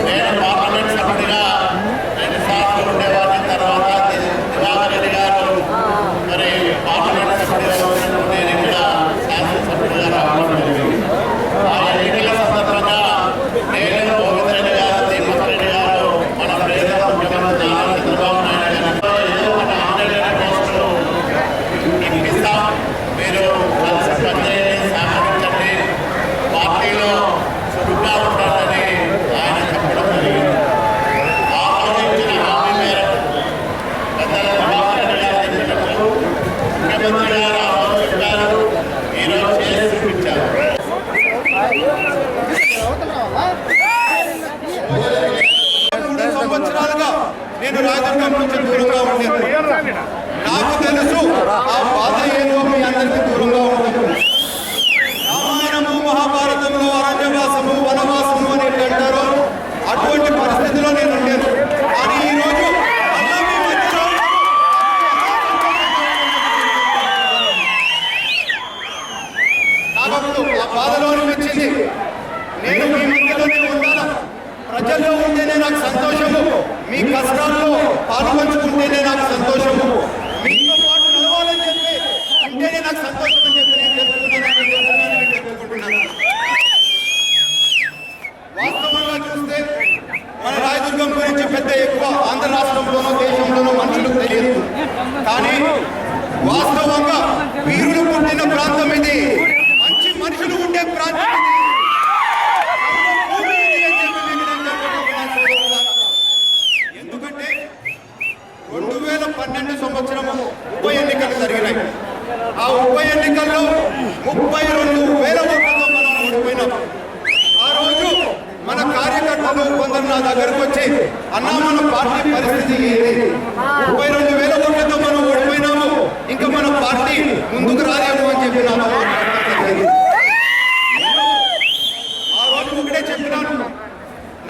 నేను పార్లమెంట్ సభ్యుడిగా 2 సార్లు ఉండేవాడిని. తర్వాత మీరు పనిచేయండి, సహకరించండి, పార్టీలో చురుగ్గా ఉండాలని ఆయన చెప్పడం జరిగింది. ఆలోచించిన హామీ మేరకు పెద్దల ముఖ్యమంత్రి గారు ఆలోచించారు, ఈరోజు చేసి చూపించారు. 3 సంవత్సరాలుగా నేను రాజకీయం నుంచి దూరంగా ఉండేది. నాకు తెలుసు ఆ బాధ ఏదో మీ అందరికీ దూరంగా ఉండదు. రామాయణము మహాభారతంలో అరణ్యవాసము వనవాసము అని అంటారు. అటువంటి పరిస్థితిలో నేను ఉండేది. కానీ ఈరోజు నాకు ఆ బాధలోని వచ్చింది. నేను మీ మధ్యలోనే ఉండాలా, ప్రజల్లో ఉంటేనే నాకు సంతోషము, మీ కష్టాల్లో పాల్పంచుకుంటేనే నాకు సంతోషము, మీతో పాటు నడవాలని చెప్పి ఉంటేనే నాకు సంతోషం అని చెప్పి నేను చెప్పుకుంటున్నాను. వాస్తవంగా చూస్తే మన రాయదుర్గం గురించి పెద్ద ఎక్కువ ఆంధ్ర రాష్ట్రంలోనూ దేశంలోనూ మనుషులకు తెలియదు. కానీ వాస్తవంగా వీరులు పుట్టిన ప్రాంతం ఇది, మంచి మనుషులు ఉండే ప్రాంతం ఇది. ఎందుకంటే 2012 సంవత్సరము ఉప ఎన్నికలు జరిగినాయి. ఆ ఉప ఎన్నికల్లో 32,000 ఓట్లతో మనం ఓడిపోయినాం. ఆ రోజు మన కార్యకర్తలు కొందరు నా దగ్గరకు వచ్చి, అన్నా మన పార్టీ పరిస్థితి ఏంటి, 32,000 ఓట్లతో మనం ఓడిపోయినాము, ఇంకా మన పార్టీ ముందుకు రాలేము అని చెప్పి నాతో మాట్లాడుతుంది. ఆ రోజు ఒకటే చెప్పినాను,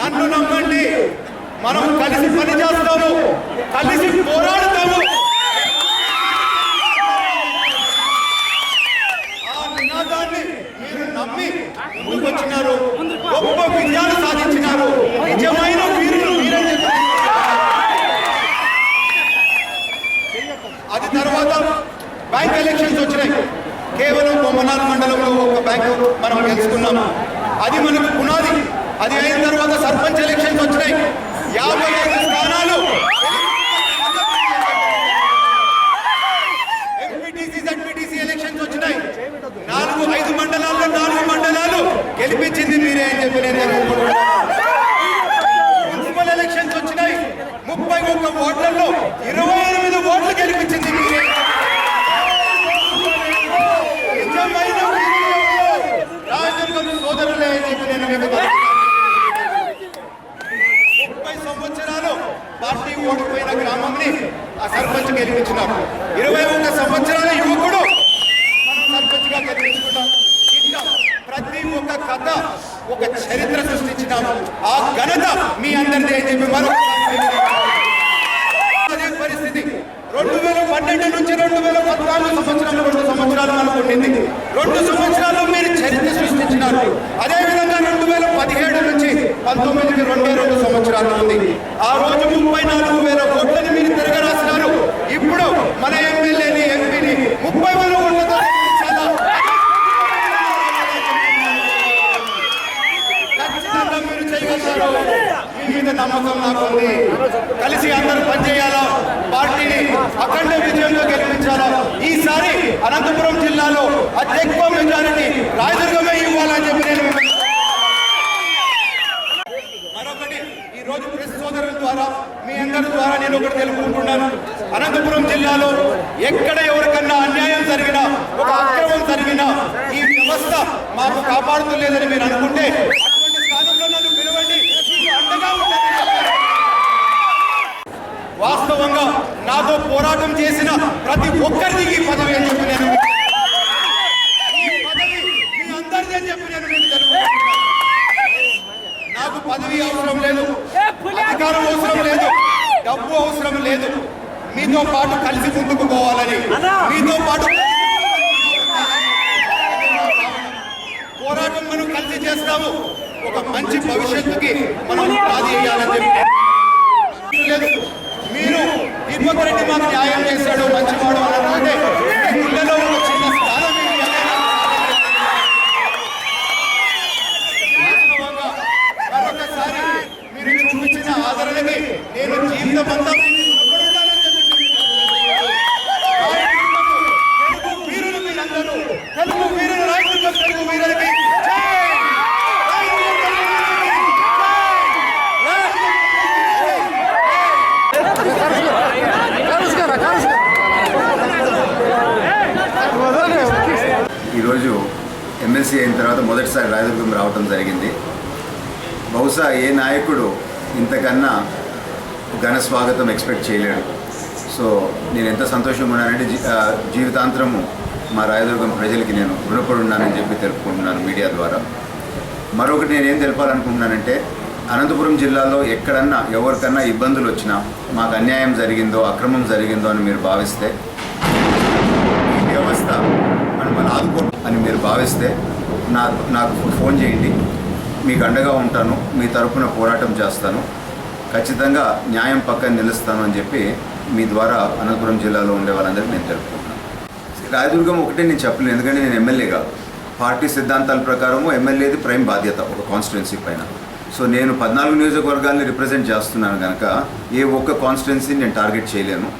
నన్ను నమ్మండి, మనం కలిసి పని చేస్తాము, కలిసి పోరాడతాము. ఆ నినాదాన్ని మీరు నమ్మి ముందుకు వచ్చినారు, గొప్ప విజయాలు సాధించినారు. నిజమైన వీరులు మీరని. అది తర్వాత బ్యాంక్ ఎలక్షన్స్ వచ్చినాయి. కేవలం బొమ్మనార్ మండలంలో ఒక బ్యాంకు మనం గెలుచుకున్నాము. అది మనకు పునాది. అది అయిన తర్వాత సర్పంచ్ ఎలక్షన్స్ వచ్చినాయి. 55 స్థానాలు. ఎంపీటీసీ జడ్పీటీసీ ఎలక్షన్స్ వచ్చినాయి. 4-5 మండలాల్లో 4 మండలాలు గెలిపించింది మీరే అని చెప్పి నేను అనుకుంటున్నాను. మున్సిపల్ ఎలక్షన్స్ వచ్చినాయి. 31 ఓట్లలో 28 ఓట్లు గెలిపించింది మీరే. నిజమైన రాజదుర్గం సోదరులే అని చెప్పి నేను మీకు 30 సంవత్సరాలు పార్టీ ఓడిపోయిన గ్రామంని ఆ సర్పంచ్ గెలిపించినారు. 21 సంవత్సరాల యువకుడు మనం సర్పంచ్గా గెలిపించుకున్నాం. ఇట్లా ప్రతి ఒక్క కథ, ఒక చరిత్ర సృష్టించినాము. ఆ ఘనత మీ అందరిదే అని చెప్పి అదే పరిస్థితి 2012 నుంచి 2014 సంవత్సరం 2 సంవత్సరాలు మనకు ఉండింది. 2 సంవత్సరాల్లో మీరు చరిత్ర సృష్టించినారు. అదేవిధంగా 2017 నుంచి 19కి 2 సంవత్సరాలు ఉంది. ఆ రోజు 34,000 ఓట్లని మీరు తిరగరాసినారు. ఇప్పుడు మన ఎమ్మెల్యేని ఎంపీని 30,000 ఓట్లతో ఖచ్చితంగా మీరు చేయగలుగుతారు. మీ మీద నమ్మకం నాకు ఉంది. కలిసి అందరూ పనిచేయాలా, పార్టీని అఖండ విజయంలో గెలిపించాలా. ఈసారి అనంతపురం జిల్లాలో అత్యెక్కువ మెజారిటీ రాయదుర్గమే ఇవ్వాలని చెప్పి నేను మరొకటి ఈ రోజు ప్రెస్ సోదరుల ద్వారా మీ అందరి ద్వారా నేను ఒకటి తెలుపుకుంటున్నాను. అనంతపురం జిల్లాలో ఎక్కడ ఎవరికన్నా అన్యాయం జరిగినా, ఒక అక్రమం జరిగినా ఈ వ్యవస్థ మాకు కాపాడుతులేదని మీరు అనుకుంటే అటువంటి స్థానంలో నన్ను పిలవండి, మీకు అండగా ఉంటుంది. వాస్తవంగా నాతో పోరాటం చేసిన ప్రతి ఒక్కరికి ఈ పదవి అని చెప్పి నేను ఈ పదవి మీ అందరిది అని చెప్పి నేను మీకు తెలుపుకుంటున్నాను. నాకు పదవి అవసరం లేదు, అధికారం అవసరం లేదు, డబ్బు అవసరం లేదు. మీతో పాటు కలిసి ముందుకు పోవాలని, మీతో పాటు పోరాటం మనం కలిసి చేస్తాము. ఒక మంచి భవిష్యత్తుకి మనం పునాది వేయాలని చెప్పి మీరు తిరుపతి రెడ్డి మాకు న్యాయం చేశాడు, మంచివాడు అని అంటే పిల్లలు ఈరోజు ఎమ్మెల్సీ అయిన తర్వాత మొదటిసారి రాయదుర్గం రావటం జరిగింది. బహుశా ఏ నాయకుడు ఇంతకన్నా ఘన స్వాగతం ఎక్స్పెక్ట్ చేయలేడు. సో నేను ఎంత సంతోషంగా ఉన్నానంటే జీవితాంతరము మా రాయదుర్గం ప్రజలకి నేను రుణపడి ఉన్నానని చెప్పి తెలుపుకుంటున్నాను మీడియా ద్వారా. మరొకటి నేనేం తెలపాలనుకుంటున్నానంటే, అనంతపురం జిల్లాలో ఎక్కడన్నా ఎవరికన్నా ఇబ్బందులు వచ్చినా, మాకు అన్యాయం జరిగిందో అక్రమం జరిగిందో అని మీరు భావిస్తే, ఈ వ్యవస్థ మనం ఆదుకో అని మీరు భావిస్తే నాకు ఫోన్ చేయండి. మీకు అండగా ఉంటాను, మీ తరపున పోరాటం చేస్తాను, ఖచ్చితంగా న్యాయం పక్కన నిలుస్తాను అని చెప్పి మీ ద్వారా అనంతపురం జిల్లాలో ఉండే వాళ్ళందరికీ నేను తెలుపుకుంటున్నాను. రాయదుర్గం ఒకటే నేను చెప్పలేను, ఎందుకంటే నేను ఎమ్మెల్యే కాదు. పార్టీ సిద్ధాంతాల ప్రకారము ఎమ్మెల్యేది ప్రైమ్ బాధ్యత ఒక కాన్స్టిట్యున్సీ పైన. సో నేను 14 నియోజకవర్గాల్ని రిప్రజెంట్ చేస్తున్నాను కనుక ఏ ఒక్క కాన్స్టిట్యున్సీని నేను టార్గెట్ చేయలేను.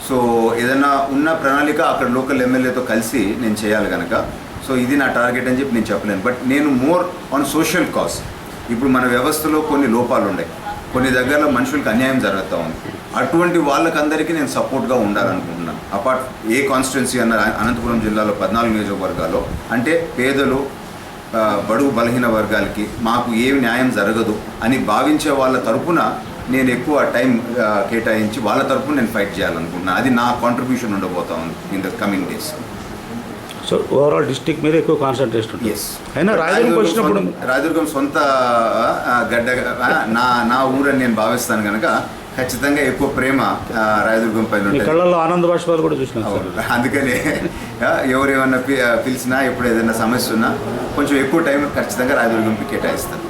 సో ఏదైనా ఉన్న ప్రణాళిక అక్కడ లోకల్ ఎమ్మెల్యేతో కలిసి నేను చేయాలి కనుక, సో ఇది నా టార్గెట్ అని చెప్పి నేను చెప్పలేను. బట్ నేను మోర్ ఆన్ సోషల్ కాజ్. ఇప్పుడు మన వ్యవస్థలో కొన్ని లోపాలు ఉన్నాయి, కొన్ని దగ్గరలో మనుషులకు అన్యాయం జరుగుతూ ఉంది. అటువంటి వాళ్ళకందరికీ నేను సపోర్ట్గా ఉండాలనుకుంటున్నాను. అపార్ట్ ఏ కాన్స్టిట్యున్సీ అన్న అనంతపురం జిల్లాలో 14 నియోజకవర్గాల్లో అంటే పేదలు, బడుగు బలహీన వర్గాలకి మాకు ఏమి న్యాయం జరగదు అని భావించే వాళ్ళ తరపున నేను ఎక్కువ టైం కేటాయించి వాళ్ళ తరపున నేను ఫైట్ చేయాలనుకుంటున్నాను. అది నా కాంట్రిబ్యూషన్ ఉండబోతా ఉంది in the coming days. So overall district మీద ఎక్కువ కాన్సన్ట్రేషన్ ఉంటుంది. ఎస్, అయినా రాయదుర్గం వచ్చినప్పుడు రాయదుర్గం సొంత గడ్డ నా ఊరని నేను భావిస్తాను కనుక ఖచ్చితంగా ఎక్కువ ప్రేమ రాయదుర్గం పైన ఉంటుంది. కళ్ళల్లో ఆనంద బాష్పాలు కూడా చూసినాను. అందుకనే ఎవరేమన్నా పిలిచినా, ఎప్పుడు ఏదైనా సమస్య ఉన్నా కొంచెం ఎక్కువ టైం ఖచ్చితంగా రాయదుర్గంకి కేటాయిస్తాను.